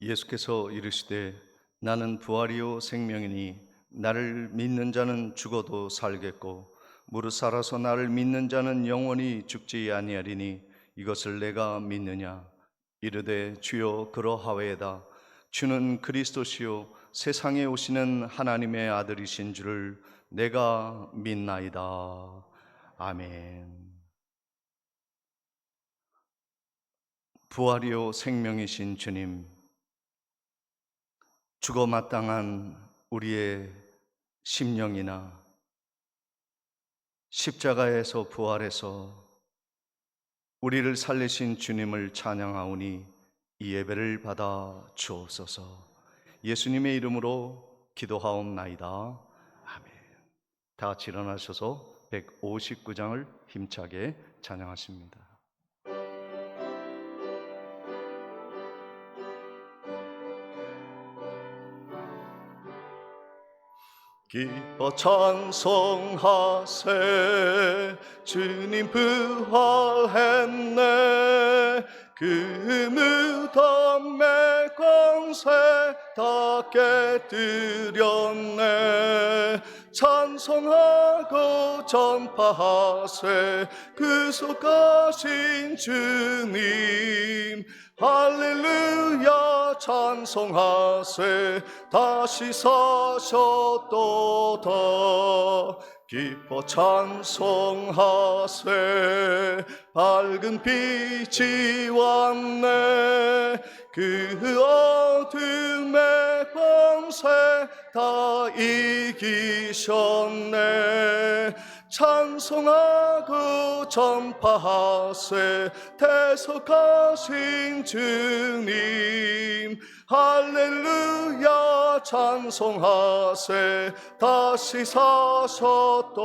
예수께서 이르시되 나는 부활이요 생명이니 나를 믿는 자는 죽어도 살겠고 무릇 살아서 나를 믿는 자는 영원히 죽지 아니하리니 이것을 내가 믿느냐. 이르되 주여 그러하외다. 주는 그리스도시요 세상에 오시는 하나님의 아들이신 줄을 내가 믿나이다. 아멘. 부활이요 생명이신 주님, 죽어 마땅한 우리의 심령이나 십자가에서 부활해서 우리를 살리신 주님을 찬양하오니 이 예배를 받아 주옵소서. 예수님의 이름으로 기도하옵나이다. 아멘. 다 같이 일어나셔서 159장을 힘차게 찬양하십니다. 기뻐 찬송하세 주님 부활했네. 그 무덤의 권세 다 깨뜨렸네. 찬송하고 전파하세 구속하신 주님. 할렐루야 찬송하세 다시 사셨도다. 기뻐 찬송하세 밝은 빛이 왔네. 그 어둠의 권세 다 이기셨네. 찬송하고 전파하세 대속하신 주님. 할렐루야 찬송하세 다시 사셨도다.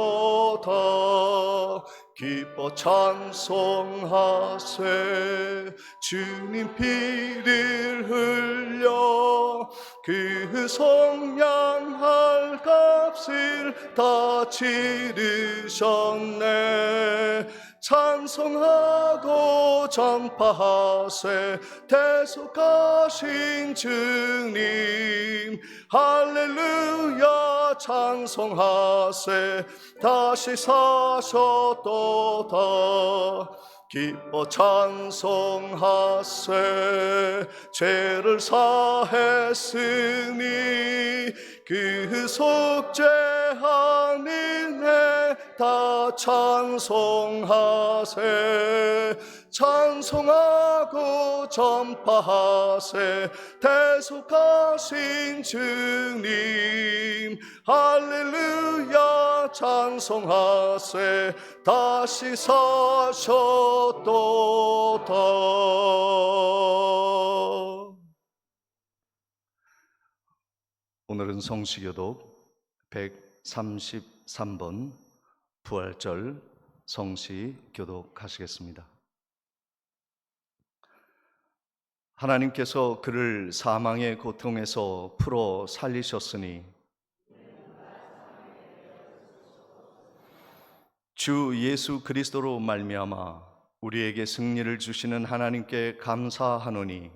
기뻐 찬송하세 주님 피를 흘려 그 속량할 값을 다 치르셨네. 찬송하고 전파하세 대속하신 주님. 할렐루야 찬송하세 다시 사셨도다. 기뻐 찬송하세 죄를 사했으니 그 속죄한 은혜 다 찬송하세. 찬송하고 전파하세 대속하신 주님. 할렐루야 찬송하세 다시 사셨도다. 오늘은 성시교독 133번 부활절 성시 교독하시겠습니다. 하나님께서 그를 사망의 고통에서 풀어 살리셨으니 주 예수 그리스도로 말미암아 우리에게 승리를 주시는 하나님께 감사하노니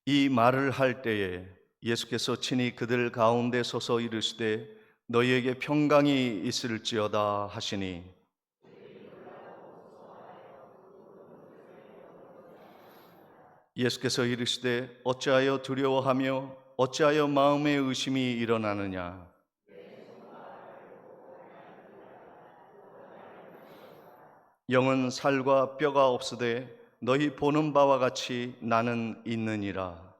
이 말을 할 때에 예수께서 친히 그들 가운데 서서 이르시되 너희에게 평강이 있을지어다 하시니 예수께서 이르시되 어찌하여 두려워하며 어찌하여 마음에 의심이 일어나느냐. 영은 살과 뼈가 없으되 너희 보는 바와 같이 나는 있느니라.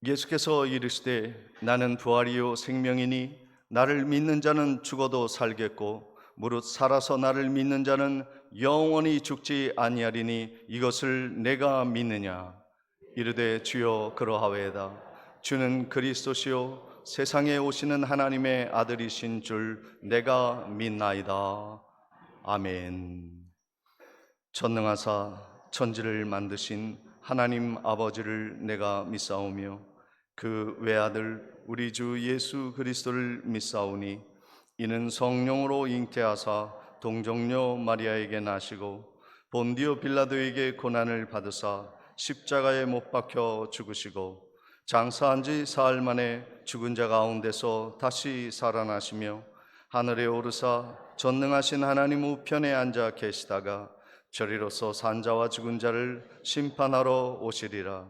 예수께서 이르시되 나는 부활이요 생명이니 나를 믿는 자는 죽어도 살겠고 무릇 살아서 나를 믿는 자는 영원히 죽지 아니하리니 이것을 내가 믿느냐. 이르되 주여 그러하외다. 주는 그리스도시요 세상에 오시는 하나님의 아들이신 줄 내가 믿나이다. 아멘. 전능하사 천지를 만드신 하나님 아버지를 내가 믿사오며 그 외아들 우리 주 예수 그리스도를 믿사오니 이는 성령으로 잉태하사 동정녀 마리아에게 나시고 본디오 빌라도에게 고난을 받으사 십자가에 못 박혀 죽으시고 장사한 지 사흘 만에 죽은 자 가운데서 다시 살아나시며 하늘에 오르사 전능하신 하나님 우편에 앉아 계시다가 저리로서 산자와 죽은 자를 심판하러 오시리라.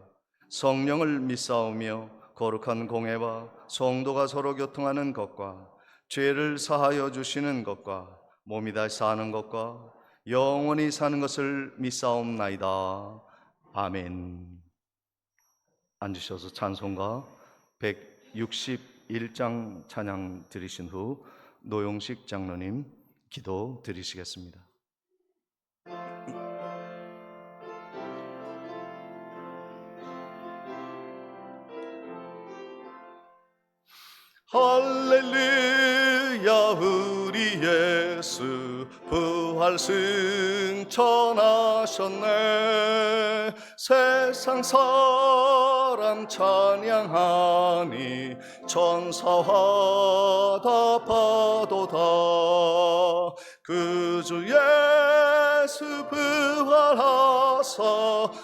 성령을 믿사오며 거룩한 공회와 성도가 서로 교통하는 것과 죄를 사하여 주시는 것과 몸이 다시 사는 것과 영원히 사는 것을 믿사옵나이다. 아멘. 앉으셔서 찬송가 161장 찬양 드리신 후 노용식 장로님 기도 드리시겠습니다. 할렐루야 우리 예수 부활 승천하셨네. 세상 사람 찬양하니 천사와 다 파도다. 그 주 예수 부활하사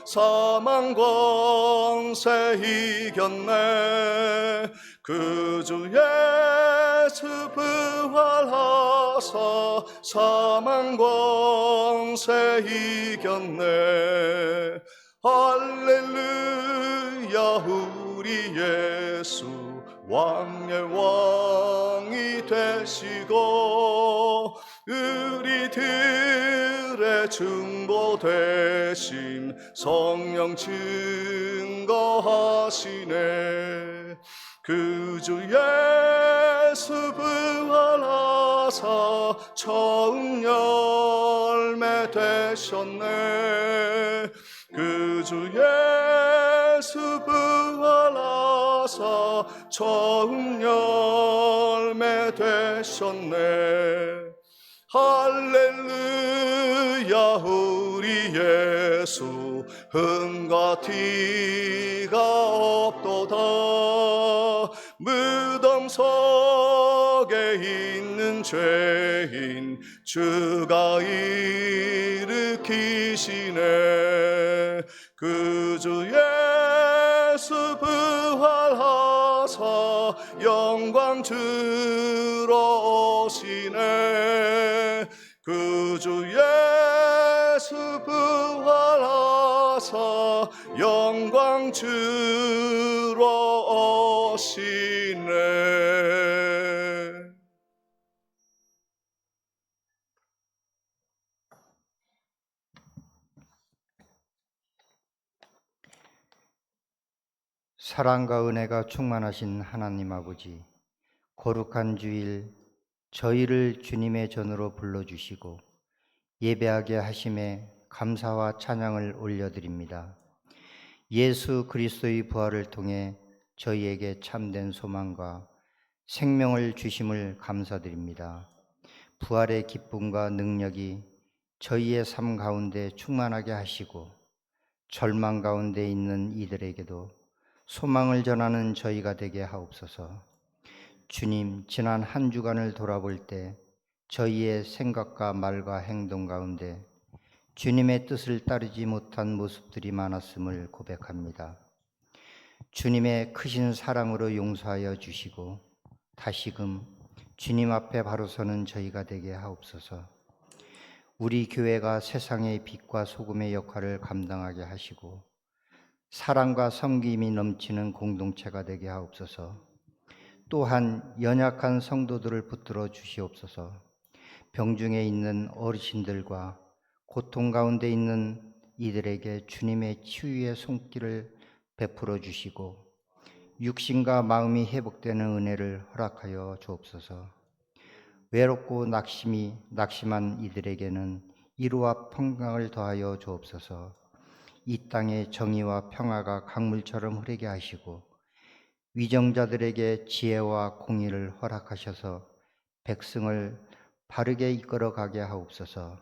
사망 권세 이겼네. 그 주 예수 부활하사 사망 권세 이겼네. 할렐루야 우리 예수 왕의 왕이 되시고 우리들의 중보 되심 성령 증거하시네. 그 주 예수 부활하사 처음 열매 되셨네. 그 주 예수 부활하사 처음 열매 되셨네. 할렐루야 우리 예수 흠과 티가 없도다. 무덤 속에 있는 죄인 주가 일으키시네. 그 주 예수 부활하사 영광 주러 오시네. 그 주 예수 부활하사 영광 주러 오시네. 사랑과 은혜가 충만하신 하나님 아버지, 거룩한 주일 저희를 주님의 전으로 불러주시고 예배하게 하심에 감사와 찬양을 올려드립니다. 예수 그리스도의 부활을 통해 저희에게 참된 소망과 생명을 주심을 감사드립니다. 부활의 기쁨과 능력이 저희의 삶 가운데 충만하게 하시고 절망 가운데 있는 이들에게도 소망을 전하는 저희가 되게 하옵소서. 주님, 지난 한 주간을 돌아볼 때 저희의 생각과 말과 행동 가운데 주님의 뜻을 따르지 못한 모습들이 많았음을 고백합니다. 주님의 크신 사랑으로 용서하여 주시고 다시금 주님 앞에 바로 서는 저희가 되게 하옵소서. 우리 교회가 세상의 빛과 소금의 역할을 감당하게 하시고 사랑과 섬김이 넘치는 공동체가 되게 하옵소서. 또한 연약한 성도들을 붙들어 주시옵소서. 병중에 있는 어르신들과 고통 가운데 있는 이들에게 주님의 치유의 손길을 베풀어 주시고 육신과 마음이 회복되는 은혜를 허락하여 주옵소서. 외롭고 낙심한 이들에게는 이루와 평강을 더하여 주옵소서. 이 땅에 정의와 평화가 강물처럼 흐르게 하시고 위정자들에게 지혜와 공의를 허락하셔서 백성을 바르게 이끌어가게 하옵소서.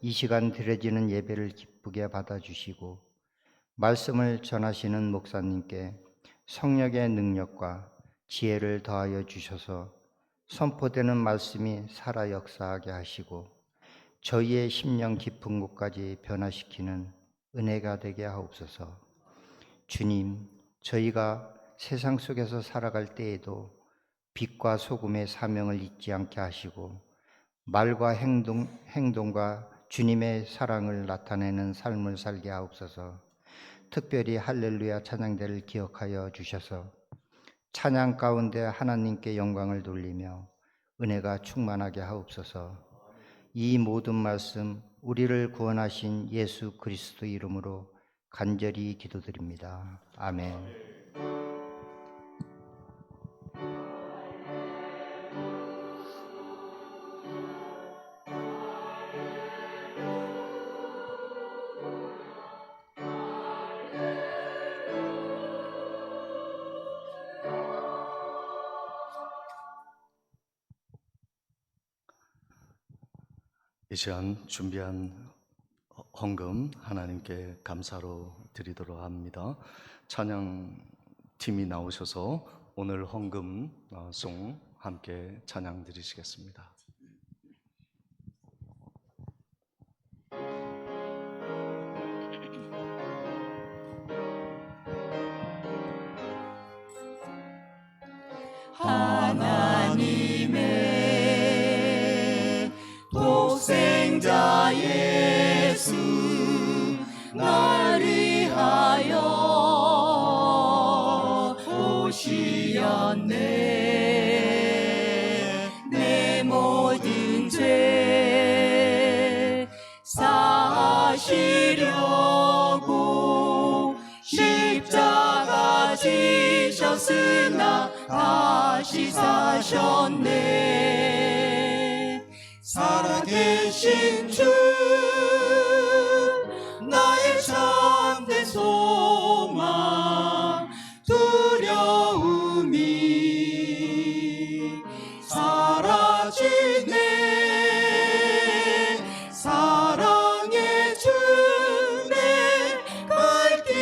이 시간 드려지는 예배를 기쁘게 받아주시고 말씀을 전하시는 목사님께 성령의 능력과 지혜를 더하여 주셔서 선포되는 말씀이 살아 역사하게 하시고 저희의 심령 깊은 곳까지 변화시키는 은혜가 되게 하옵소서. 주님, 저희가 세상 속에서 살아갈 때에도 빛과 소금의 사명을 잊지 않게 하시고 말과 행동과 주님의 사랑을 나타내는 삶을 살게 하옵소서. 특별히 할렐루야 찬양대를 기억하여 주셔서 찬양 가운데 하나님께 영광을 돌리며 은혜가 충만하게 하옵소서. 이 모든 말씀 우리를 구원하신 예수 그리스도 이름으로 간절히 기도드립니다. 아멘. 이 시간 준비한 헌금 하나님께 감사로 드리도록 합니다. 찬양팀이 나오셔서 오늘 헌금송 함께 찬양 드리시겠습니다. 하나님의 독생자 예수 날 위하여 오시었네. 내 모든 죄 사시려고 십자가 지셨으나 다시 사셨네. 살아계신 주 나의 참된 소망 두려움이 사라지네. 사랑의 주내 갈 길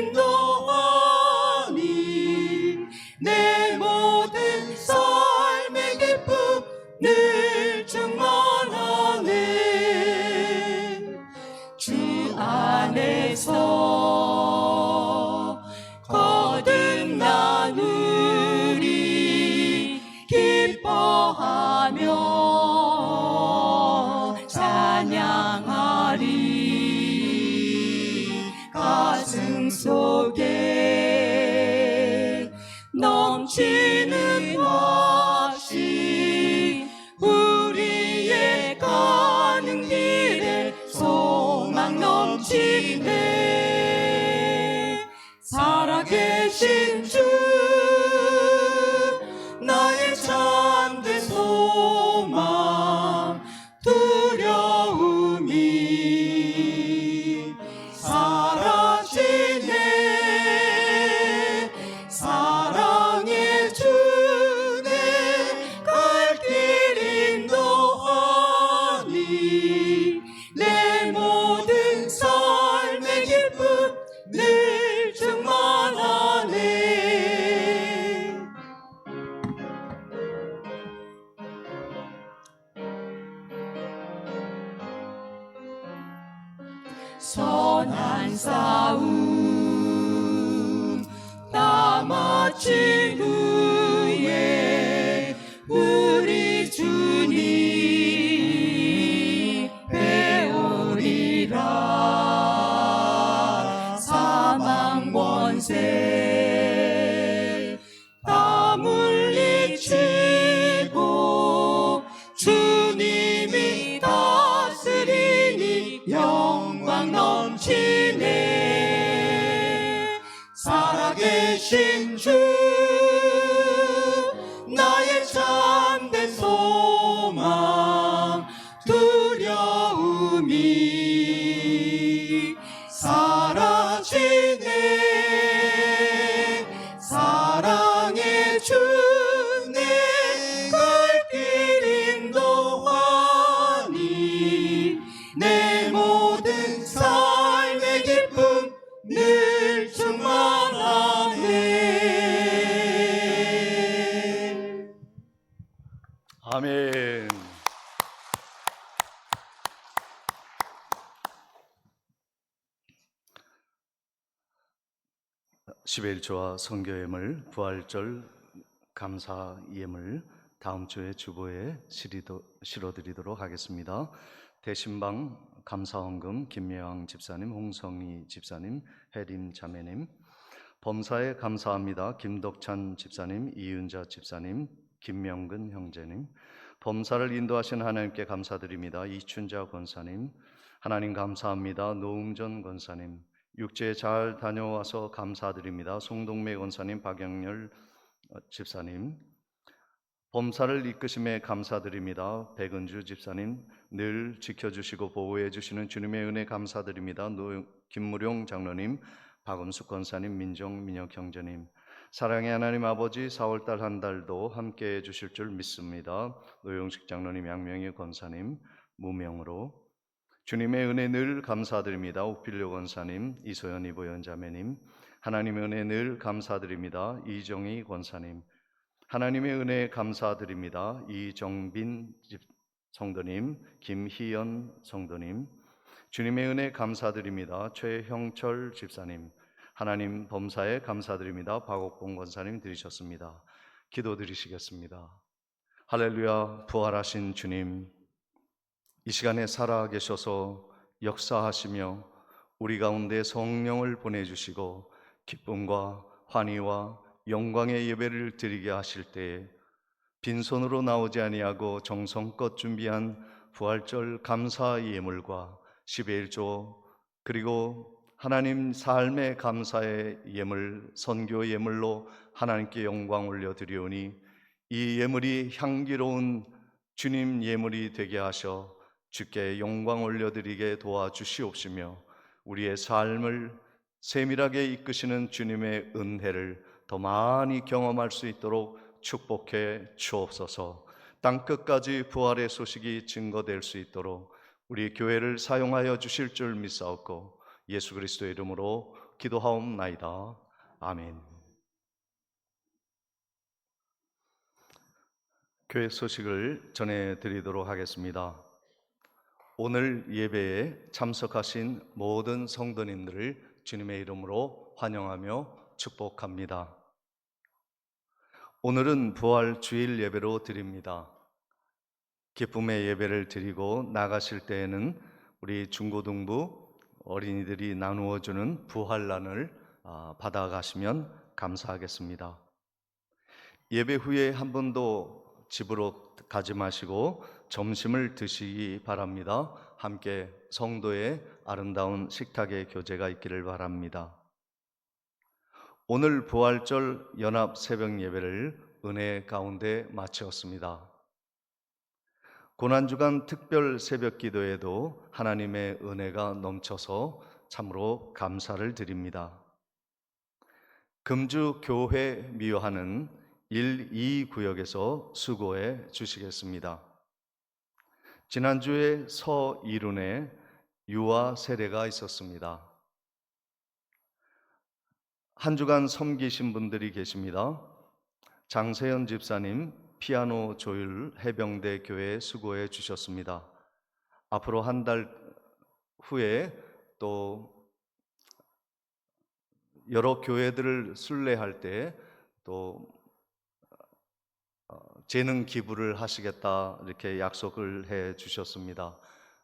인도하니 내 모든 삶의 기쁨 늘 충만하네. 주 안에서 거듭나누리 기뻐하며 찬양하리. 가슴 속에 넘치는 확신 우리의 가는 길에 소망 넘치네. 살아계신 주 나의 참된 소망 두려움이 사라지네. 사랑의 주내 갈 길 인도하니 내 모든 삶의 기쁨 늘 충만하네. 선한 싸움 다 마친 후에 우리 주님 배우리라. 사망 권세 다 물리치고 주님이 다스리니 영광 넘치네. 살아계신 주 아멘. 11조와 성교예물, 부활절 감사 예물 다음 주에 주보에 실어드리도록 하겠습니다. 대신방 감사원금 김미영 집사님, 홍성희 집사님, 혜림 자매님, 범사에 감사합니다. 김덕찬 집사님, 이윤자 집사님, 김명근 형제님, 범사를 인도하신 하나님께 감사드립니다. 이춘자 권사님, 하나님 감사합니다. 노웅전 권사님, 육지에 잘 다녀와서 감사드립니다. 송동매 권사님, 박영렬 집사님, 범사를 이끄심에 감사드립니다. 백은주 집사님, 늘 지켜주시고 보호해 주시는 주님의 은혜 감사드립니다. 김무룡 장로님, 박음숙 권사님, 민정 민혁 형제님, 사랑의 하나님 아버지 4월달 한 달도 함께해 주실 줄 믿습니다. 노영식 장로님, 양명희 권사님, 무명으로 주님의 은혜 늘 감사드립니다. 옥필려 권사님, 이소연 이보연 자매님, 하나님의 은혜 늘 감사드립니다. 이정희 권사님, 하나님의 은혜 감사드립니다. 이정빈 성도님, 김희연 성도님, 주님의 은혜 감사드립니다. 최형철 집사님, 하나님 범사에 감사드립니다. 박옥봉 권사님 드리셨습니다. 기도드리시겠습니다. 할렐루야. 부활하신 주님, 이 시간에 살아계셔서 역사하시며 우리 가운데 성령을 보내주시고 기쁨과 환희와 영광의 예배를 드리게 하실 때에 빈손으로 나오지 아니하고 정성껏 준비한 부활절 감사 예물과 11조 그리고 하나님 삶의 감사의 예물, 선교 예물로 하나님께 영광 올려드리오니 이 예물이 향기로운 주님 예물이 되게 하셔 주께 영광 올려드리게 도와주시옵시며 우리의 삶을 세밀하게 이끄시는 주님의 은혜를 더 많이 경험할 수 있도록 축복해 주옵소서. 땅끝까지 부활의 소식이 증거될 수 있도록 우리 교회를 사용하여 주실 줄 믿사옵고 예수 그리스도의 이름으로 기도하옵나이다. 아멘. 교회 소식을 전해드리도록 하겠습니다. 오늘 예배에 참석하신 모든 성도님들을 주님의 이름으로 환영하며 축복합니다. 오늘은 부활 주일 예배로 드립니다. 기쁨의 예배를 드리고 나가실 때에는 우리 중고등부 어린이들이 나누어주는 부활란을 받아가시면 감사하겠습니다. 예배 후에 한 번도 집으로 가지 마시고 점심을 드시기 바랍니다. 함께 성도의 아름다운 식탁의 교제가 있기를 바랍니다. 오늘 부활절 연합 새벽 예배를 은혜 가운데 마치었습니다. 고난주간 특별 새벽 기도에도 하나님의 은혜가 넘쳐서 참으로 감사를 드립니다. 금주 교회 미화하는 1, 2 구역에서 수고해 주시겠습니다. 지난주에 서이룬에 유아 세례가 있었습니다. 한 주간 섬기신 분들이 계십니다. 장세현 집사님 피아노 조율 해병대 교회에 수고해 주셨습니다. 앞으로 한 달 후에 또 여러 교회들을 순례할 때 또 재능 기부를 하시겠다 이렇게 약속을 해 주셨습니다.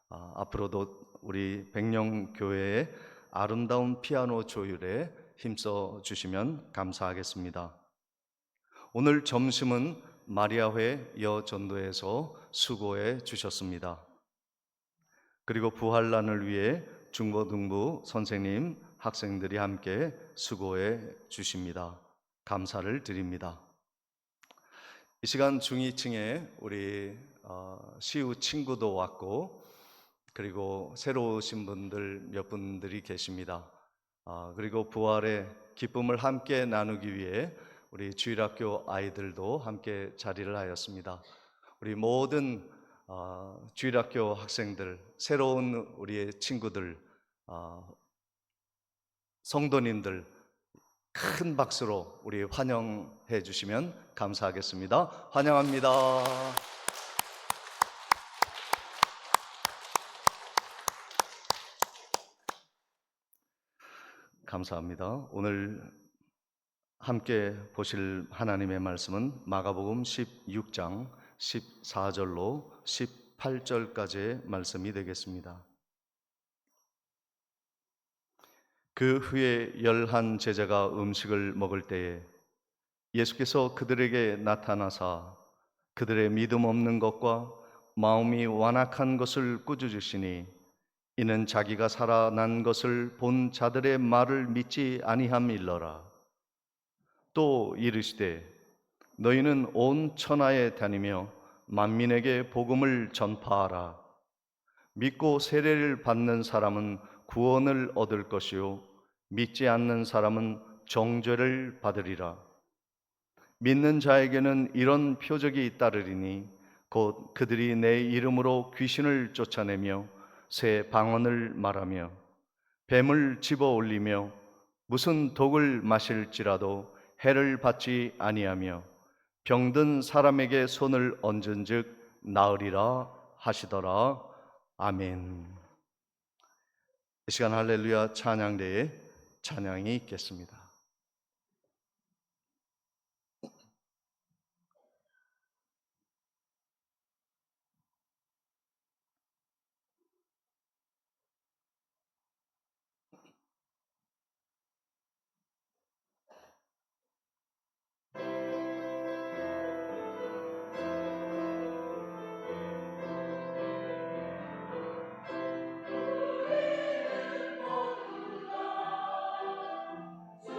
앞으로도 우리 백령교회의 아름다운 피아노 조율에 힘써 주시면 감사하겠습니다. 오늘 점심은 마리아회 여전도에서 수고해 주셨습니다. 그리고 부활란을 위해 중고등부 선생님, 학생들이 함께 수고해 주십니다. 감사를 드립니다. 이 시간 중2층에 우리 시우 친구도 왔고 그리고 새로 오신 분들 몇 분들이 계십니다. 그리고 부활의 기쁨을 함께 나누기 위해 우리 주일학교 아이들도 함께 자리를 하였습니다. 우리 모든 주일학교 학생들, 새로운 우리의 친구들, 성도님들 큰 박수로 우리 환영해 주시면 감사하겠습니다. 환영합니다. 감사합니다. 오늘 함께 보실 하나님의 말씀은 마가복음 16장 14절로 18절까지의 말씀이 되겠습니다. 그 후에 11 제자가 음식을 먹을 때에 예수께서 그들에게 나타나사 그들의 믿음 없는 것과 마음이 완악한 것을 꾸짖으시니 이는 자기가 살아난 것을 본 자들의 말을 믿지 아니함일러라. 또 이르시되 너희는 온 천하에 다니며 만민에게 복음을 전파하라. 믿고 세례를 받는 사람은 구원을 얻을 것이요 믿지 않는 사람은 정죄를 받으리라. 믿는 자에게는 이런 표적이 따르리니 곧 그들이 내 이름으로 귀신을 쫓아내며 새 방언을 말하며 뱀을 집어 올리며 무슨 독을 마실지라도 해를 받지 아니하며 병든 사람에게 손을 얹은즉 나으리라 하시더라. 아멘. 이 시간 할렐루야 찬양대에 찬양이 있겠습니다. 주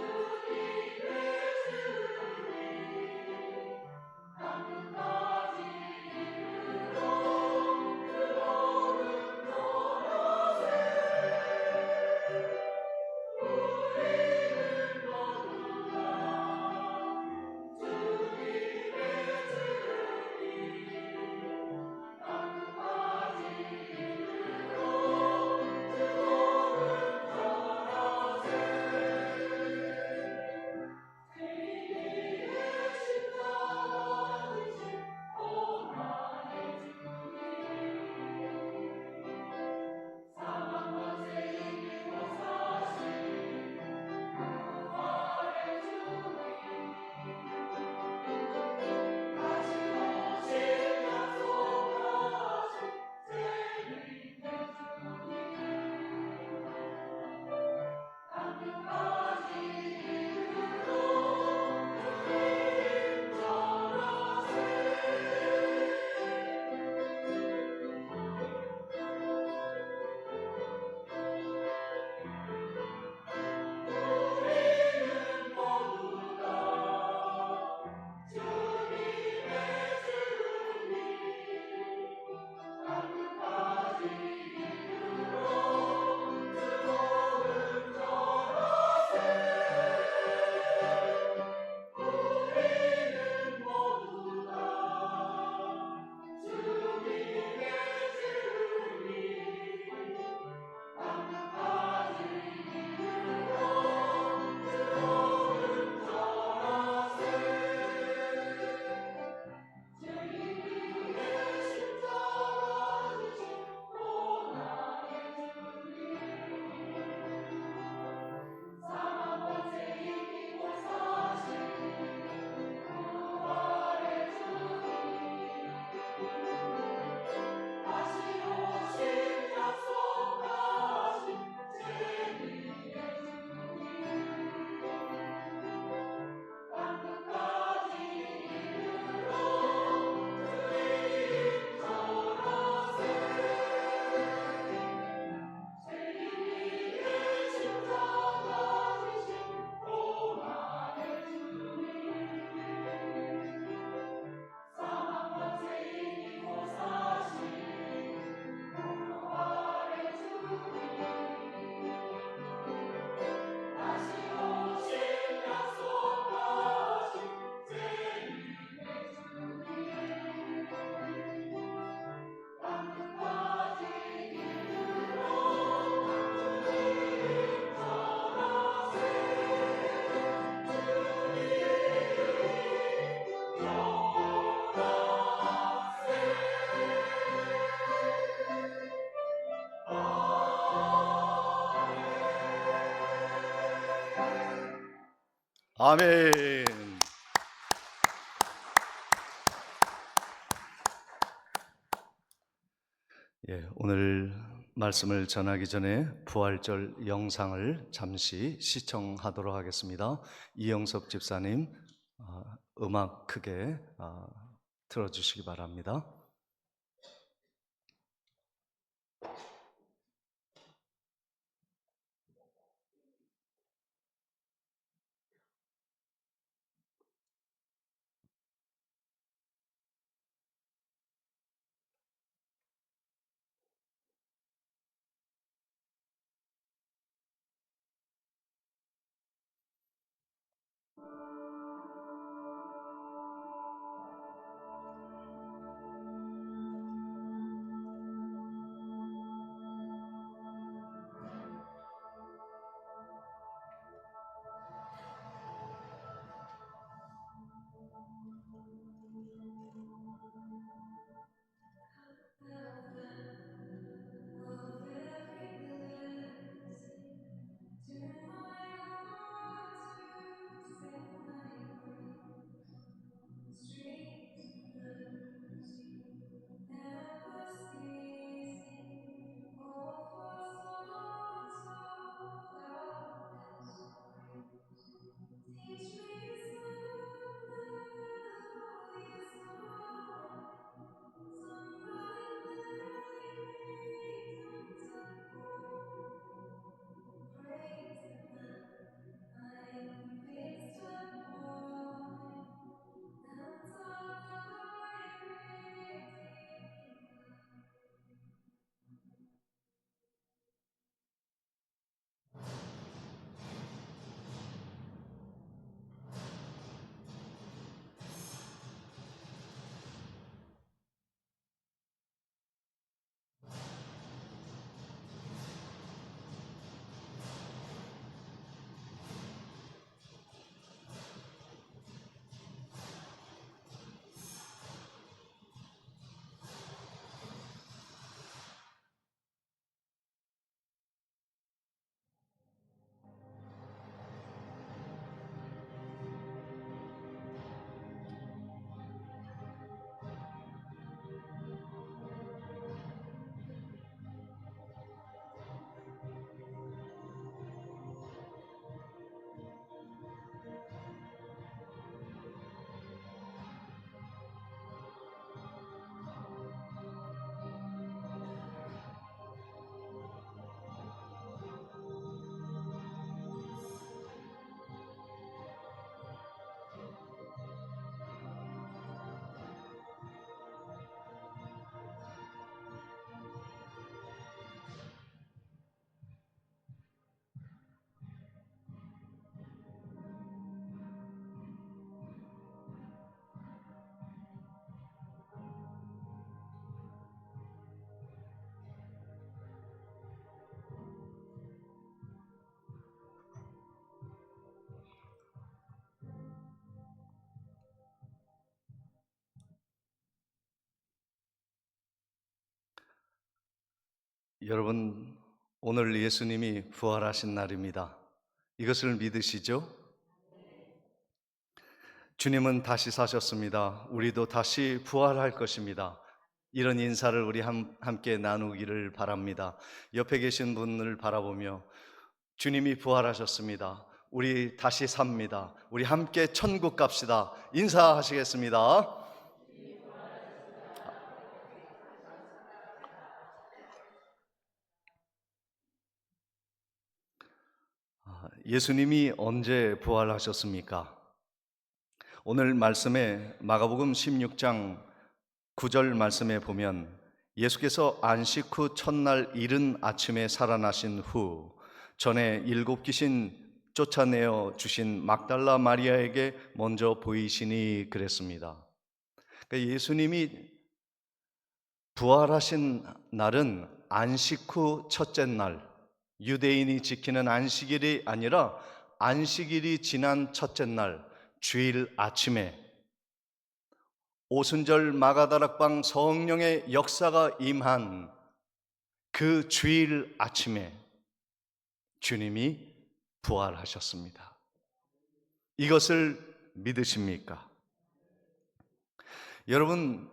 아멘. 예, 오늘 말씀을 전하기 전에 부활절 영상을 잠시 시청하도록 하겠습니다. 이영섭 집사님, 음악 크게 틀어주시기 바랍니다. 여러분, 오늘 예수님이 부활하신 날입니다. 이것을 믿으시죠? 주님은 다시 사셨습니다. 우리도 다시 부활할 것입니다. 이런 인사를 우리 함께 나누기를 바랍니다. 옆에 계신 분을 바라보며 주님이 부활하셨습니다. 우리 다시 삽니다. 우리 함께 천국 갑시다. 인사하시겠습니다. 예수님이 언제 부활하셨습니까? 오늘 말씀에 마가복음 16장 9절 말씀에 보면 예수께서 안식 후 첫날 이른 아침에 살아나신 후 전에 7 귀신 쫓아내어 주신 막달라 마리아에게 먼저 보이시니 그랬습니다. 그러니까 예수님이 부활하신 날은 안식 후 첫째 날, 유대인이 지키는 안식일이 아니라 안식일이 지난 첫째 날, 주일 아침에 오순절 마가다락방 성령의 역사가 임한 그 주일 아침에 주님이 부활하셨습니다. 이것을 믿으십니까? 여러분,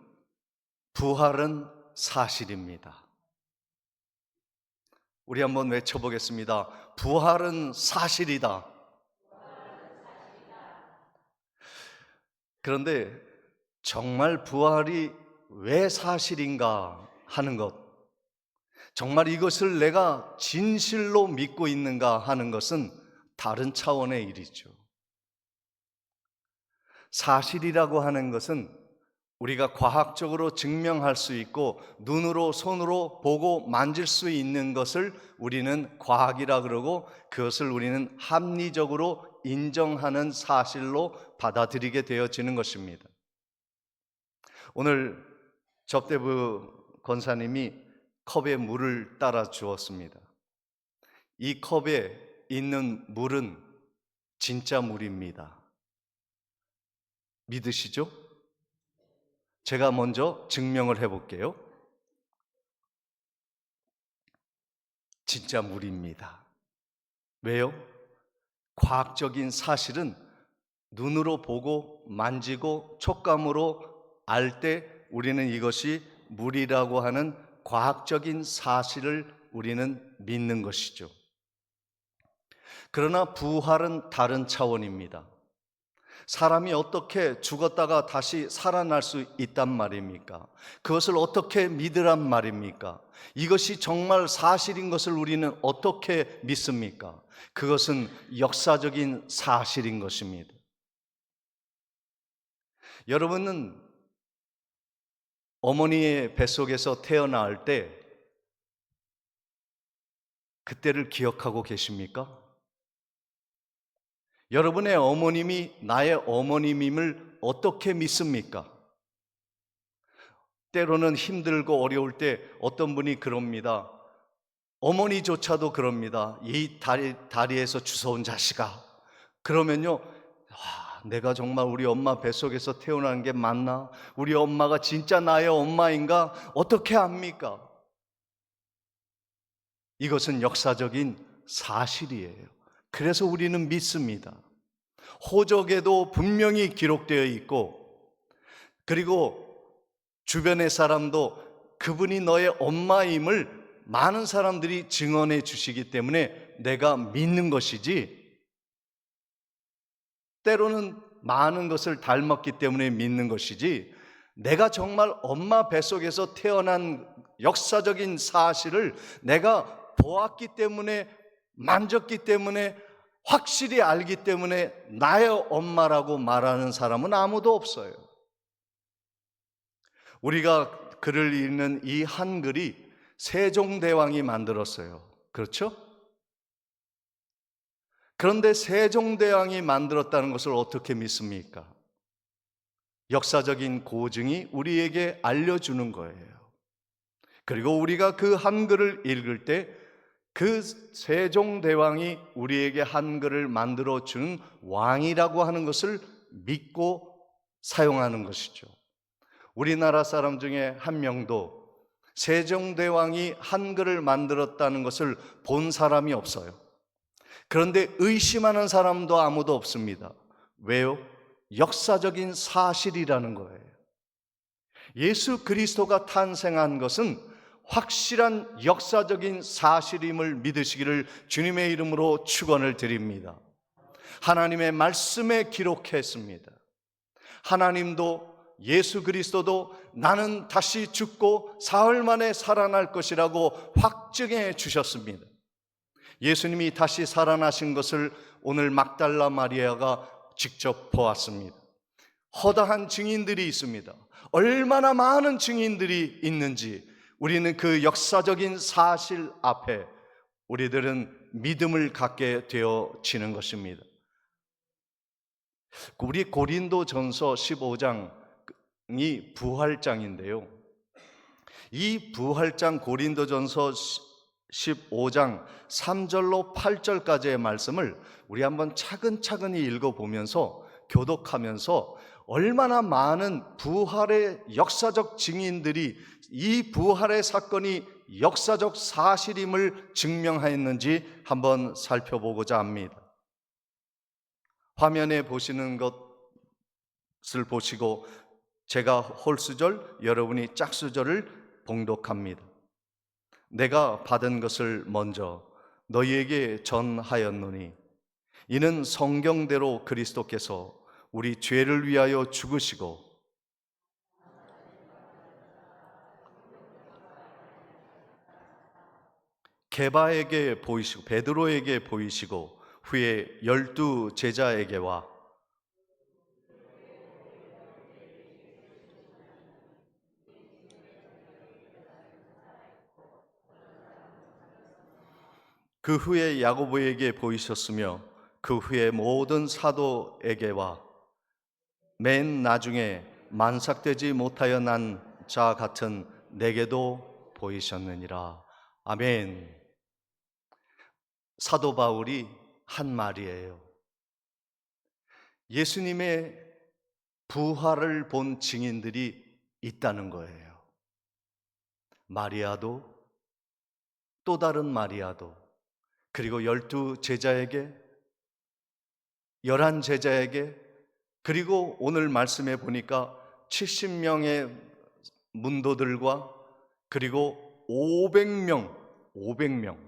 부활은 사실입니다. 우리 한번 외쳐보겠습니다. 부활은 사실이다. 그런데 정말 부활이 왜 사실인가 하는 것, 정말 이것을 내가 진실로 믿고 있는가 하는 것은 다른 차원의 일이죠. 사실이라고 하는 것은 우리가 과학적으로 증명할 수 있고 눈으로 손으로 보고 만질 수 있는 것을 우리는 과학이라 그러고, 그것을 우리는 합리적으로 인정하는 사실로 받아들이게 되어지는 것입니다. 오늘 접대부 권사님이 컵에 물을 따라 주었습니다. 이 컵에 있는 물은 진짜 물입니다. 믿으시죠? 제가 먼저 증명을 해볼게요. 진짜 물입니다. 왜요? 과학적인 사실은 눈으로 보고 만지고 촉감으로 알 때 우리는 이것이 물이라고 하는 과학적인 사실을 우리는 믿는 것이죠. 그러나 부활은 다른 차원입니다. 사람이 어떻게 죽었다가 다시 살아날 수 있단 말입니까? 그것을 어떻게 믿으란 말입니까? 이것이 정말 사실인 것을 우리는 어떻게 믿습니까? 그것은 역사적인 사실인 것입니다. 여러분은 어머니의 뱃속에서 태어날 때 그때를 기억하고 계십니까? 여러분의 어머님이 나의 어머님임을 어떻게 믿습니까? 때로는 힘들고 어려울 때 어떤 분이 그럽니다. 어머니조차도 그럽니다. 이 다리에서 주워온 자식아. 그러면요, 내가 정말 우리 엄마 뱃속에서 태어난 게 맞나? 우리 엄마가 진짜 나의 엄마인가? 어떻게 압니까? 이것은 역사적인 사실이에요. 그래서 우리는 믿습니다. 호적에도 분명히 기록되어 있고, 그리고 주변의 사람도 그분이 너의 엄마임을 많은 사람들이 증언해 주시기 때문에 내가 믿는 것이지, 때로는 많은 것을 닮았기 때문에 믿는 것이지, 내가 정말 엄마 뱃속에서 태어난 역사적인 사실을 내가 보았기 때문에, 만졌기 때문에, 확실히 알기 때문에 나의 엄마라고 말하는 사람은 아무도 없어요. 우리가 글을 읽는 이 한글이 세종대왕이 만들었어요. 그렇죠? 그런데 세종대왕이 만들었다는 것을 어떻게 믿습니까? 역사적인 고증이 우리에게 알려주는 거예요. 그리고 우리가 그 한글을 읽을 때 그 세종대왕이 우리에게 한글을 만들어 준 왕이라고 하는 것을 믿고 사용하는 것이죠. 우리나라 사람 중에 한 명도 세종대왕이 한글을 만들었다는 것을 본 사람이 없어요. 그런데 의심하는 사람도 아무도 없습니다. 왜요? 역사적인 사실이라는 거예요. 예수 그리스도가 탄생한 것은 확실한 역사적인 사실임을 믿으시기를 주님의 이름으로 축원을 드립니다. 하나님의 말씀에 기록했습니다. 하나님도 예수 그리스도도 나는 다시 죽고 사흘 만에 살아날 것이라고 확증해 주셨습니다. 예수님이 다시 살아나신 것을 오늘 막달라 마리아가 직접 보았습니다. 허다한 증인들이 있습니다. 얼마나 많은 증인들이 있는지 우리는 그 역사적인 사실 앞에 우리들은 믿음을 갖게 되어지는 것입니다. 우리 고린도전서 15장이 부활장인데요, 이 부활장 고린도전서 15장 3절로 8절까지의 말씀을 우리 한번 차근차근히 읽어보면서 교독하면서 얼마나 많은 부활의 역사적 증인들이 이 부활의 사건이 역사적 사실임을 증명하였는지 한번 살펴보고자 합니다. 화면에 보시는 것을 보시고 제가 홀수절, 여러분이 짝수절을 봉독합니다. 내가 받은 것을 먼저 너희에게 전하였노니 이는 성경대로 그리스도께서 우리 죄를 위하여 죽으시고 게바에게 보이시고 베드로에게 보이시고 후에 12 제자에게와 그 후에 야고보에게 보이셨으며 그 후에 모든 사도에게와 맨 나중에 만삭되지 못하여 난 자 같은 내게도 보이셨느니라. 아멘. 사도 바울이 한 말이에요. 예수님의 부활을 본 증인들이 있다는 거예요. 마리아도, 또 다른 마리아도, 그리고 12 제자에게, 11 제자에게, 그리고 오늘 말씀해 보니까 70명의 문도들과 그리고 500명의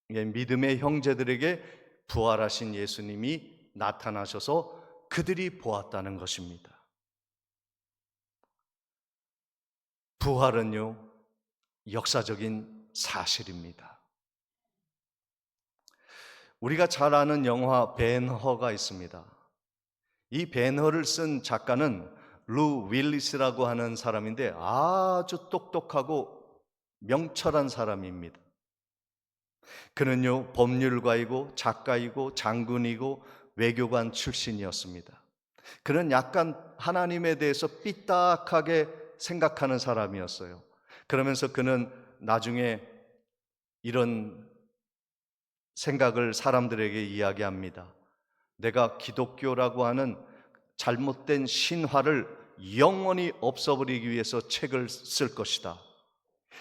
믿음의 형제들에게 부활하신 예수님이 나타나셔서 그들이 보았다는 것입니다. 부활은요, 역사적인 사실입니다. 우리가 잘 아는 영화 벤허가 있습니다. 이 벤허를 쓴 작가는 루 윌리스라고 하는 사람인데 아주 똑똑하고 명철한 사람입니다. 그는요, 법률가이고 작가이고 장군이고 외교관 출신이었습니다. 그는 약간 하나님에 대해서 삐딱하게 생각하는 사람이었어요. 그러면서 그는 나중에 이런 생각을 사람들에게 이야기합니다. 내가 기독교라고 하는 잘못된 신화를 영원히 없어버리기 위해서 책을 쓸 것이다.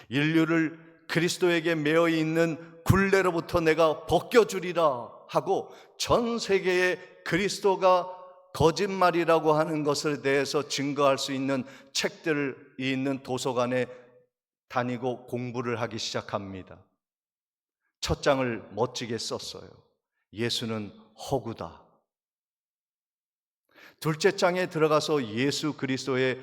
인류를 그리스도에게 매어 있는 굴레로부터 내가 벗겨주리라 하고 전 세계에 그리스도가 거짓말이라고 하는 것에 대해서 증거할 수 있는 책들이 있는 도서관에 다니고 공부를 하기 시작합니다. 첫 장을 멋지게 썼어요. 예수는 허구다. 둘째 장에 들어가서 예수 그리스도의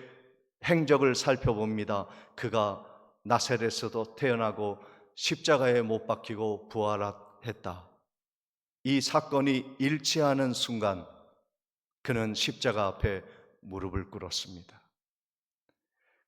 행적을 살펴봅니다. 그가 나사렛에서 태어나고 십자가에 못 박히고 부활했다. 이 사건이 일치하는 순간 그는 십자가 앞에 무릎을 꿇었습니다.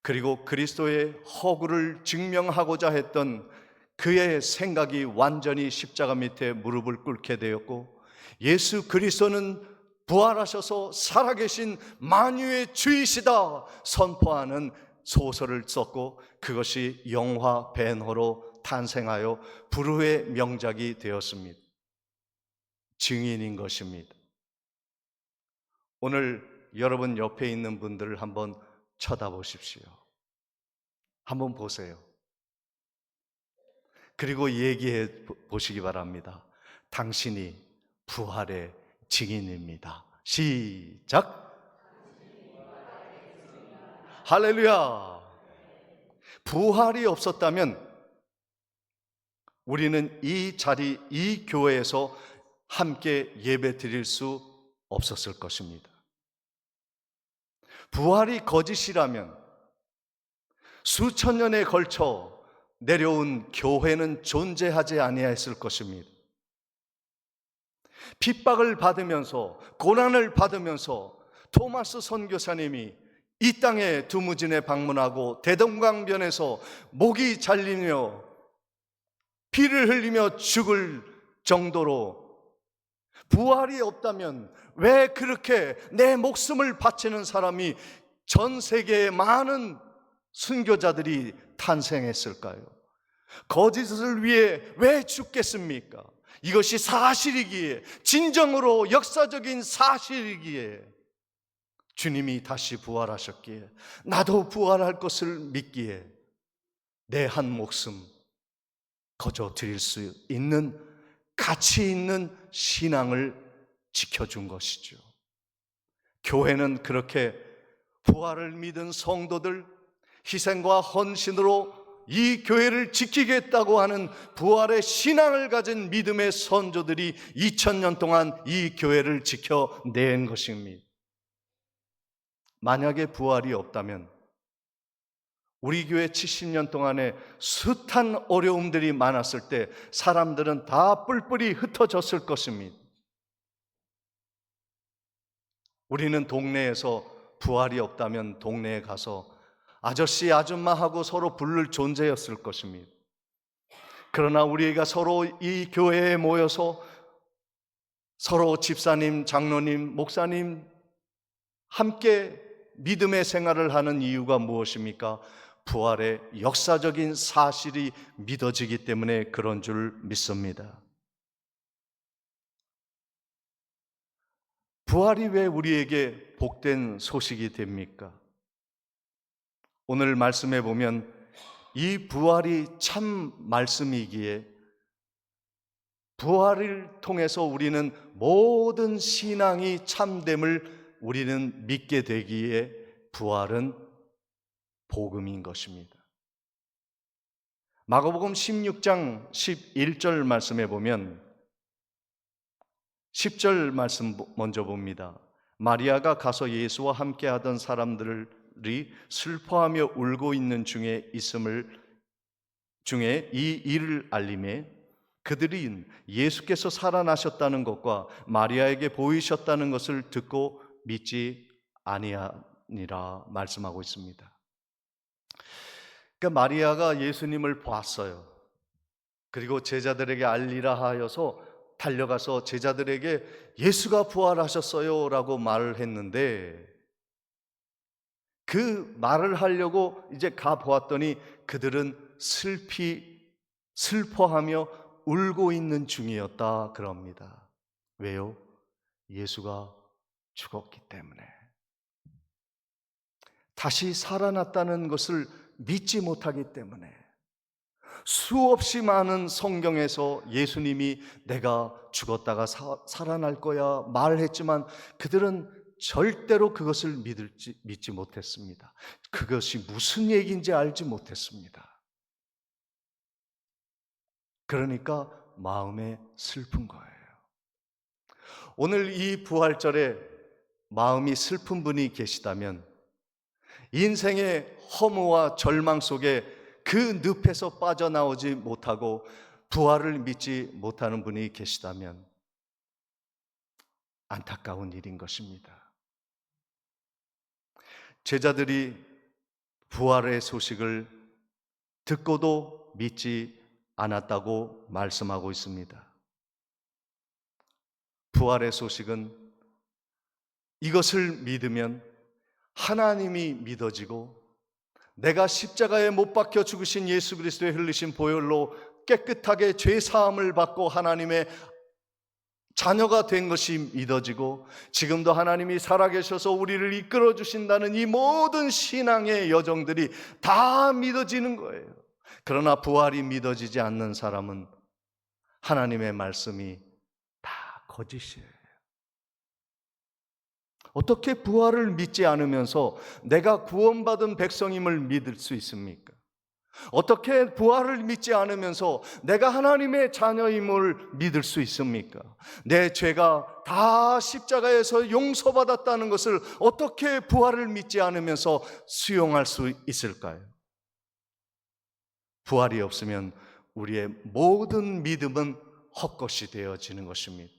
그리고 그리스도의 허구를 증명하고자 했던 그의 생각이 완전히 십자가 밑에 무릎을 꿇게 되었고, 예수 그리스도는 부활하셔서 살아계신 만유의 주이시다 선포하는 소설을 썼고, 그것이 영화 벤허로 탄생하여 불후의 명작이 되었습니다. 증인인 것입니다. 오늘 여러분 옆에 있는 분들을 한번 쳐다보십시오. 한번 보세요. 그리고 얘기해 보시기 바랍니다. 당신이 부활의 증인입니다. 시작. 할렐루야. 부활이 없었다면 우리는 이 자리, 이 교회에서 함께 예배 드릴 수 없었을 것입니다. 부활이 거짓이라면 수천 년에 걸쳐 내려온 교회는 존재하지 아니했을 것입니다. 핍박을 받으면서 고난을 받으면서 토마스 선교사님이 이 땅에 두무진에 방문하고 대동강변에서 목이 잘리며 피를 흘리며 죽을 정도로 부활이 없다면 왜 그렇게 내 목숨을 바치는 사람이 전 세계의 많은 순교자들이 탄생했을까요? 거짓을 위해 왜 죽겠습니까? 이것이 사실이기에, 진정으로 역사적인 사실이기에 주님이 다시 부활하셨기에, 나도 부활할 것을 믿기에 내 한 목숨 거저 드릴 수 있는 가치 있는 신앙을 지켜준 것이죠. 교회는 그렇게 부활을 믿은 성도들, 희생과 헌신으로 이 교회를 지키겠다고 하는 부활의 신앙을 가진 믿음의 선조들이 2000년 동안 이 교회를 지켜낸 것입니다. 만약에 부활이 없다면 우리 교회 70년 동안에 숱한 어려움들이 많았을 때 사람들은 다 뿔뿔이 흩어졌을 것입니다. 우리는 동네에서 부활이 없다면 동네에 가서 아저씨, 아줌마하고 서로 부를 존재였을 것입니다. 그러나 우리가 서로 이 교회에 모여서 서로 집사님, 장로님, 목사님 함께 믿음의 생활을 하는 이유가 무엇입니까? 부활의 역사적인 사실이 믿어지기 때문에 그런 줄 믿습니다. 부활이 왜 우리에게 복된 소식이 됩니까? 오늘 말씀해 보면 이 부활이 참 말씀이기에 부활을 통해서 우리는 모든 신앙이 참됨을 우리는 믿게 되기에 부활은 복음인 것입니다. 마가복음 16장 11절 말씀해 보면 10절 말씀 먼저 봅니다. 마리아가 가서 예수와 함께 하던 사람들이 슬퍼하며 울고 있는 중에 이 일을 알림해 그들이 예수께서 살아나셨다는 것과 마리아에게 보이셨다는 것을 듣고 믿지 아니하니라 말씀하고 있습니다. 그러니까 마리아가 예수님을 보았어요. 그리고 제자들에게 알리라 하여서 달려가서 제자들에게 예수가 부활하셨어요 라고 말을 했는데, 그 말을 하려고 이제 가보았더니 그들은 슬퍼하며 울고 있는 중이었다 그럽니다. 왜요? 예수가 죽었기 때문에. 다시 살아났다는 것을 믿지 못하기 때문에. 수없이 많은 성경에서 예수님이 내가 죽었다가 살아날 거야 말했지만 그들은 절대로 그것을 믿지 못했습니다. 그것이 무슨 얘기인지 알지 못했습니다. 그러니까 마음에 슬픈 거예요. 오늘 이 부활절에 마음이 슬픈 분이 계시다면, 인생의 허무와 절망 속에 그 늪에서 빠져나오지 못하고 부활을 믿지 못하는 분이 계시다면 안타까운 일인 것입니다. 제자들이 부활의 소식을 듣고도 믿지 않았다고 말씀하고 있습니다. 부활의 소식은 이것을 믿으면 하나님이 믿어지고 내가 십자가에 못 박혀 죽으신 예수 그리스도의 흘리신 보혈로 깨끗하게 죄 사함을 받고 하나님의 자녀가 된 것이 믿어지고 지금도 하나님이 살아계셔서 우리를 이끌어 주신다는 이 모든 신앙의 여정들이 다 믿어지는 거예요. 그러나 부활이 믿어지지 않는 사람은 하나님의 말씀이 다 거짓이에요. 어떻게 부활을 믿지 않으면서 내가 구원받은 백성임을 믿을 수 있습니까? 어떻게 부활을 믿지 않으면서 내가 하나님의 자녀임을 믿을 수 있습니까? 내 죄가 다 십자가에서 용서받았다는 것을 어떻게 부활을 믿지 않으면서 수용할 수 있을까요? 부활이 없으면 우리의 모든 믿음은 헛것이 되어지는 것입니다.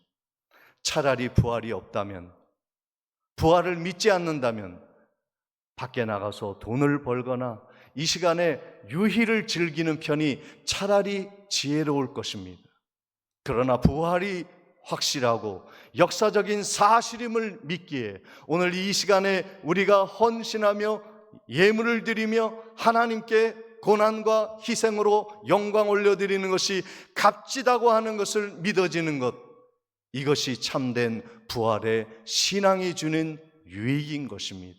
차라리 부활이 없다면, 부활을 믿지 않는다면 밖에 나가서 돈을 벌거나 이 시간에 유희를 즐기는 편이 차라리 지혜로울 것입니다. 그러나 부활이 확실하고 역사적인 사실임을 믿기에 오늘 이 시간에 우리가 헌신하며 예물을 드리며 하나님께 고난과 희생으로 영광 올려드리는 것이 값지다고 하는 것을 믿어지는 것, 이것이 참된 부활의 신앙이 주는 유익인 것입니다.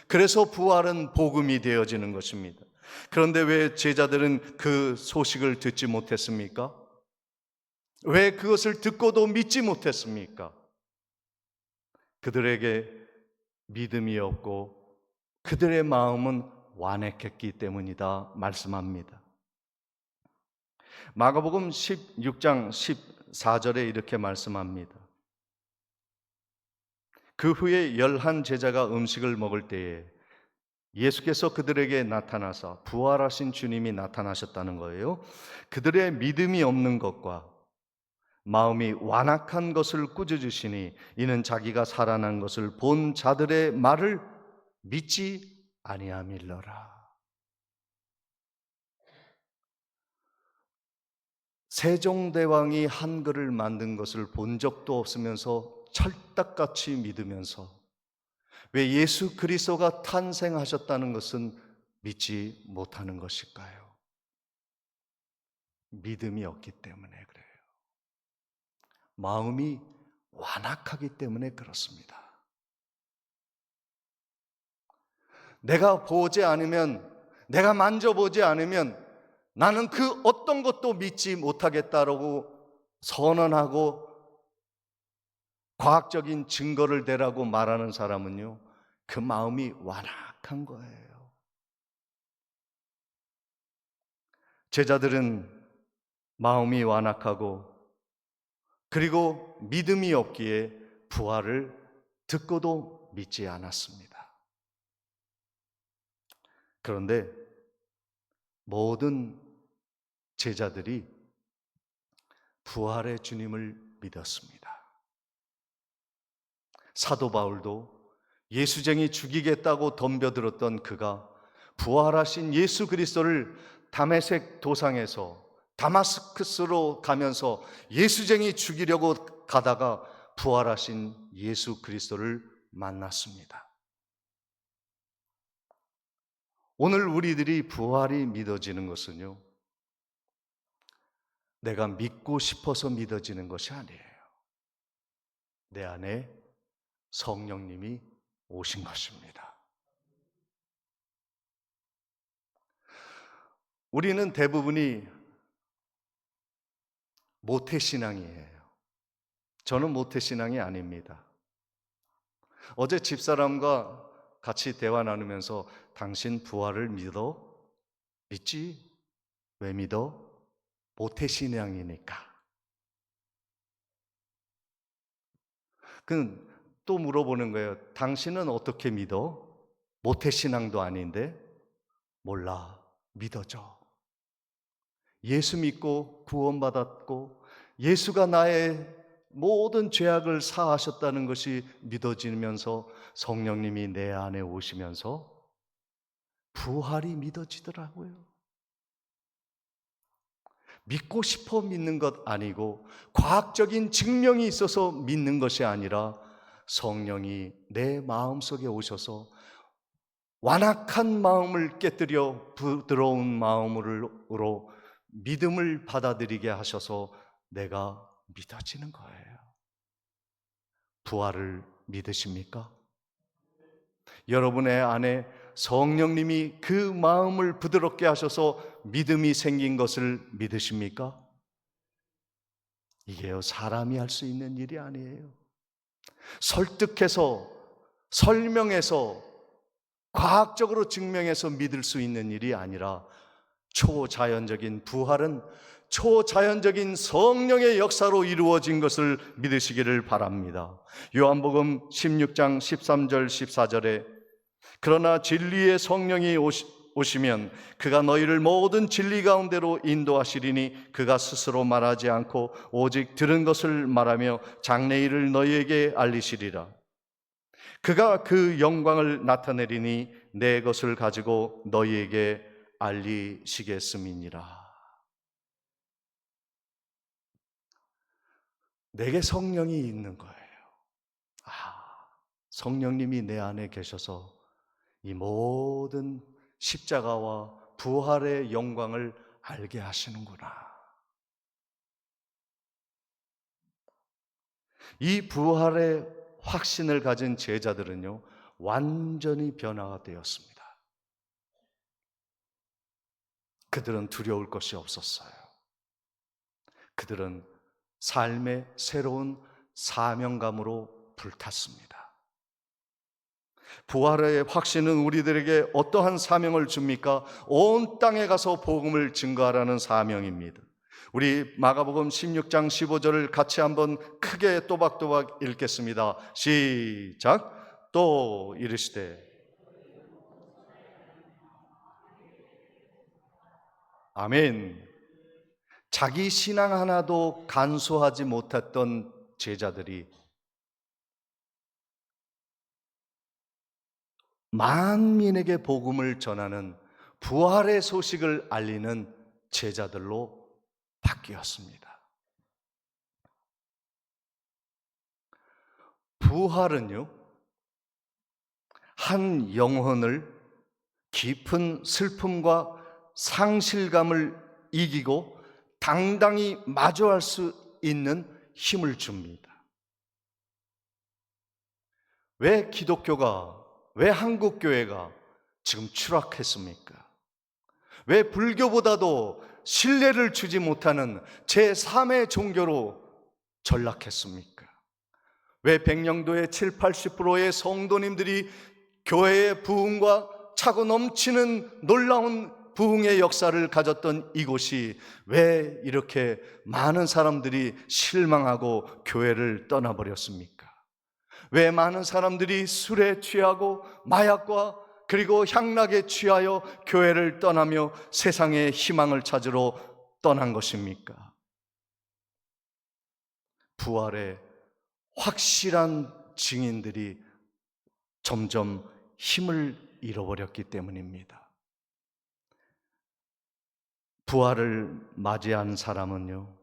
그래서 부활은 복음이 되어지는 것입니다. 그런데 왜 제자들은 그 소식을 듣지 못했습니까? 왜 그것을 듣고도 믿지 못했습니까? 그들에게 믿음이 없고 그들의 마음은 완악했기 때문이다 말씀합니다. 마가복음 16장 14절에 이렇게 말씀합니다. 그 후에 11 제자가 음식을 먹을 때에 예수께서 그들에게 나타나사 부활하신 주님이 나타나셨다는 거예요. 그들의 믿음이 없는 것과 마음이 완악한 것을 꾸짖으시니 이는 자기가 살아난 것을 본 자들의 말을 믿지 아니함일러라. 세종대왕이 한글을 만든 것을 본 적도 없으면서 철떡같이 믿으면서 왜 예수 그리스도가 탄생하셨다는 것은 믿지 못하는 것일까요? 믿음이 없기 때문에 그래요. 마음이 완악하기 때문에 그렇습니다. 내가 보지 않으면, 내가 만져보지 않으면 나는 그 어떤 것도 믿지 못하겠다라고 선언하고 과학적인 증거를 대라고 말하는 사람은요, 그 마음이 완악한 거예요. 제자들은 마음이 완악하고 그리고 믿음이 없기에 부활을 듣고도 믿지 않았습니다. 그런데 모든 제자들이 부활의 주님을 믿었습니다. 사도 바울도 예수쟁이 죽이겠다고 덤벼들었던 그가 부활하신 예수 그리스도를 다메섹 도상에서 다마스크스로 가면서 예수쟁이 죽이려고 가다가 부활하신 예수 그리스도를 만났습니다. 오늘 우리들이 부활이 믿어지는 것은요, 내가 믿고 싶어서 믿어지는 것이 아니에요. 내 안에 성령님이 오신 것입니다. 우리는 대부분이 모태신앙이에요. 저는 모태신앙이 아닙니다. 어제 집사람과 같이 대화 나누면서 당신 부활을 믿어? 믿지? 왜 믿어? 모태신앙이니까. 또 물어보는 거예요. 당신은 어떻게 믿어? 모태신앙도 아닌데? 몰라. 믿어줘. 예수 믿고 구원받았고 예수가 나의 모든 죄악을 사하셨다는 것이 믿어지면서 성령님이 내 안에 오시면서 부활이 믿어지더라고요. 믿고 싶어 믿는 것 아니고 과학적인 증명이 있어서 믿는 것이 아니라 성령이 내 마음속에 오셔서 완악한 마음을 깨뜨려 부드러운 마음으로 믿음을 받아들이게 하셔서 내가 믿어지는 거예요. 부활을 믿으십니까? 여러분의 안에 성령님이 그 마음을 부드럽게 하셔서 믿음이 생긴 것을 믿으십니까? 이게요, 사람이 할 수 있는 일이 아니에요. 설득해서, 설명해서, 과학적으로 증명해서 믿을 수 있는 일이 아니라 초자연적인 부활은 초자연적인 성령의 역사로 이루어진 것을 믿으시기를 바랍니다. 요한복음 16장 13절 14절에 그러나 진리의 성령이 오시면 그가 너희를 모든 진리 가운데로 인도하시리니 그가 스스로 말하지 않고 오직 들은 것을 말하며 장래일을 너희에게 알리시리라. 그가 그 영광을 나타내리니 내 것을 가지고 너희에게 알리시겠음이니라. 내게 성령이 있는 거예요. 성령님이 내 안에 계셔서 이 모든 십자가와 부활의 영광을 알게 하시는구나. 이 부활의 확신을 가진 제자들은요, 완전히 변화가 되었습니다. 그들은 두려울 것이 없었어요. 그들은 삶의 새로운 사명감으로 불탔습니다. 부활의 확신은 우리들에게 어떠한 사명을 줍니까? 온 땅에 가서 복음을 증거하라는 사명입니다. 우리 마가복음 16장 15절을 같이 한번 크게 또박또박 읽겠습니다. 시작. 또 이르시되 아멘. 자기 신앙 하나도 간소하지 못했던 제자들이 만민에게 복음을 전하는 부활의 소식을 알리는 제자들로 바뀌었습니다. 부활은요, 한 영혼을 깊은 슬픔과 상실감을 이기고 당당히 마주할 수 있는 힘을 줍니다. 왜 기독교가, 왜 한국교회가 지금 추락했습니까? 왜 불교보다도 신뢰를 주지 못하는 제3의 종교로 전락했습니까? 왜 백령도의 70-80%의 성도님들이 교회의 부흥과 차고 넘치는 놀라운 부흥의 역사를 가졌던 이곳이 왜 이렇게 많은 사람들이 실망하고 교회를 떠나버렸습니까? 왜 많은 사람들이 술에 취하고 마약과 그리고 향락에 취하여 교회를 떠나며 세상의 희망을 찾으러 떠난 것입니까? 부활의 확실한 증인들이 점점 힘을 잃어버렸기 때문입니다. 부활을 맞이한 사람은요,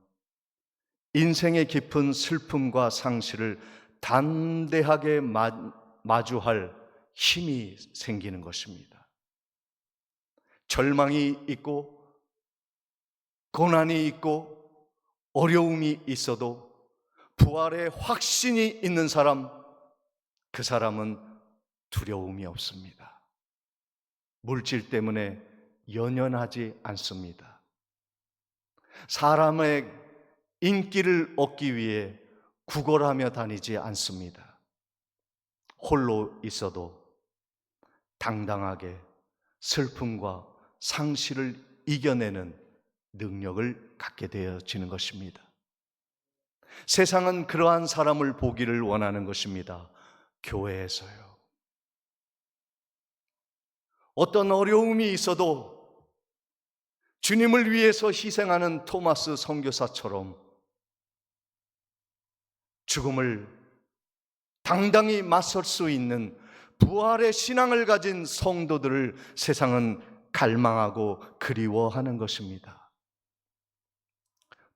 인생의 깊은 슬픔과 상실을 담대하게 마주할 힘이 생기는 것입니다. 절망이 있고 고난이 있고 어려움이 있어도 부활의 확신이 있는 사람, 그 사람은 두려움이 없습니다. 물질 때문에 연연하지 않습니다. 사람의 인기를 얻기 위해 구걸하며 다니지 않습니다. 홀로 있어도 당당하게 슬픔과 상실을 이겨내는 능력을 갖게 되어지는 것입니다. 세상은 그러한 사람을 보기를 원하는 것입니다. 교회에서요. 어떤 어려움이 있어도 주님을 위해서 희생하는 토마스 선교사처럼 죽음을 당당히 맞설 수 있는 부활의 신앙을 가진 성도들을 세상은 갈망하고 그리워하는 것입니다.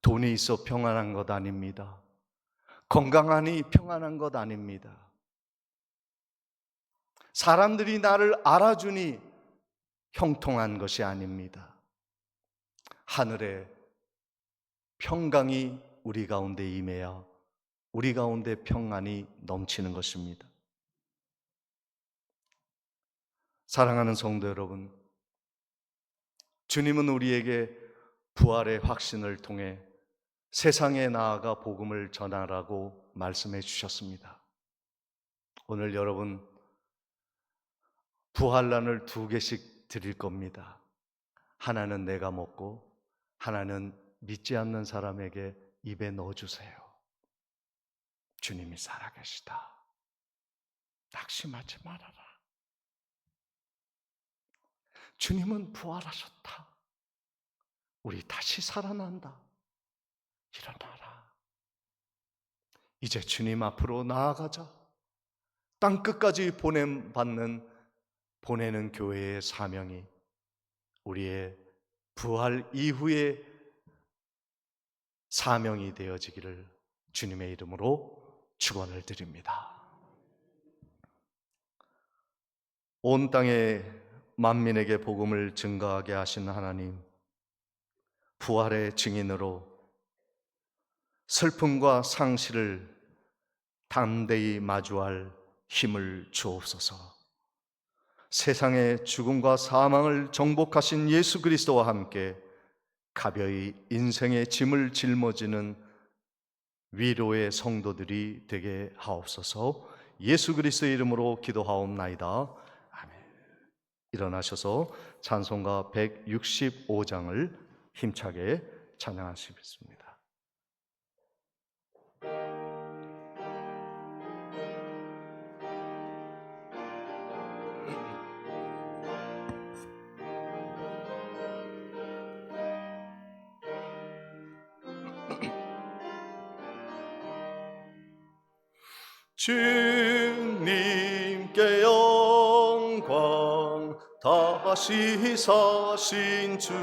돈이 있어 평안한 것 아닙니다. 건강하니 평안한 것 아닙니다. 사람들이 나를 알아주니 형통한 것이 아닙니다. 하늘의 평강이 우리 가운데 임해야 우리 가운데 평안이 넘치는 것입니다. 사랑하는 성도 여러분, 주님은 우리에게 부활의 확신을 통해 세상에 나아가 복음을 전하라고 말씀해 주셨습니다. 오늘 여러분, 부활란을 2개씩 드릴 겁니다. 하나는 내가 먹고 하나는 믿지 않는 사람에게 입에 넣어주세요. 주님이 살아계시다. 낙심하지 말아라. 주님은 부활하셨다. 우리 다시 살아난다. 일어나라. 이제 주님 앞으로 나아가자. 땅끝까지 보내는 교회의 사명이 우리의 부활 이후의 사명이 되어지기를 주님의 이름으로 축원을 드립니다. 온 땅의 만민에게 복음을 증거하게 하신 하나님, 부활의 증인으로 슬픔과 상실을 담대히 마주할 힘을 주옵소서. 세상의 죽음과 사망을 정복하신 예수 그리스도와 함께 가벼이 인생의 짐을 짊어지는 위로의 성도들이 되게 하옵소서. 예수 그리스도의 이름으로 기도하옵나이다. 아멘. 일어나셔서 찬송가 165장을 힘차게 찬양하시겠습니다. 주님께 영광, 다시 사신 주,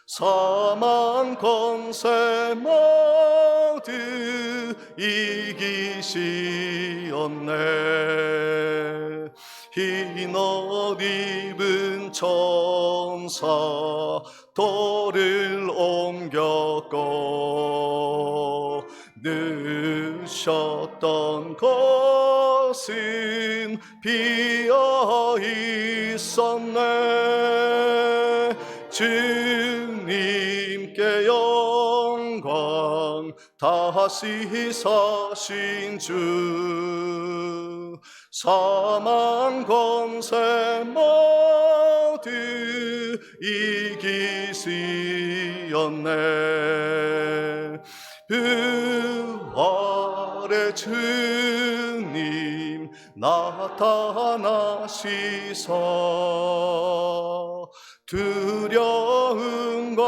사망 권세 모두 이기시었네. 흰 옷 입은 천사 돌을 옮겼고, 넣으셨던 것은 비어 있었네. 주님께 영광, 다시 사신 주, 사망 권세 모두 이기시었네. 부활의 주님 나타나시사, 두려움과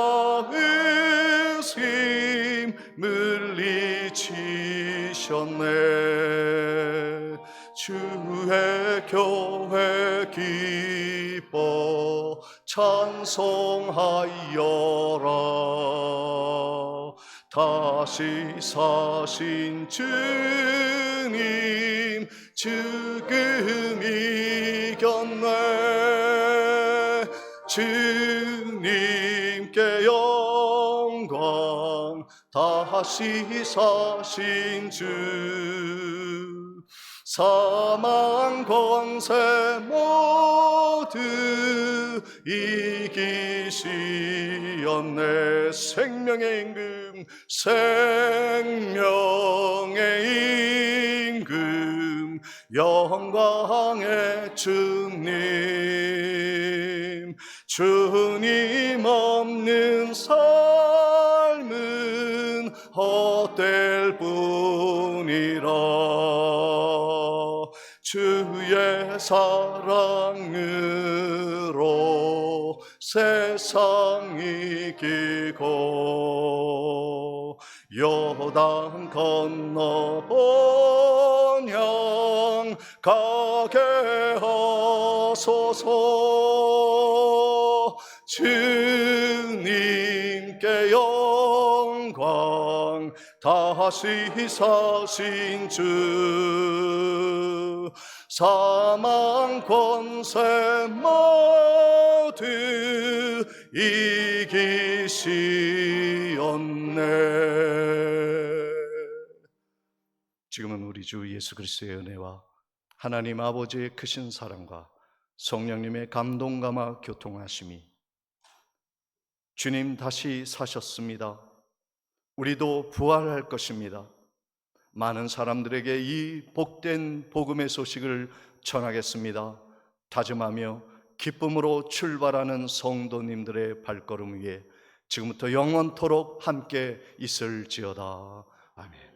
의심 물리치셨네. 주의 교회 기뻐 찬송하여라. 다시 사신 주님 죽음 이겼네. 주님께 영광, 다시 사신 주, 사망 권세 모두 이기시었네. 생명의 임금, 생명의 임금, 영광의 주님, 주님 없는 삶은 헛될 뿐이라. 주의 사랑으로 세상 이기고, 요단 건너 본향 가게 하소서. 주님께 영광, 다시 사신 주, 사망 권세 모두 이기시었네. 지금은 우리 주 예수 그리스도의 은혜와 하나님 아버지의 크신 사랑과 성령님의 감동감화 교통하심이, 주님 다시 사셨습니다. 우리도 부활할 것입니다. 많은 사람들에게 이 복된 복음의 소식을 전하겠습니다. 다짐하며 기쁨으로 출발하는 성도님들의 발걸음 위에 지금부터 영원토록 함께 있을지어다. 아멘.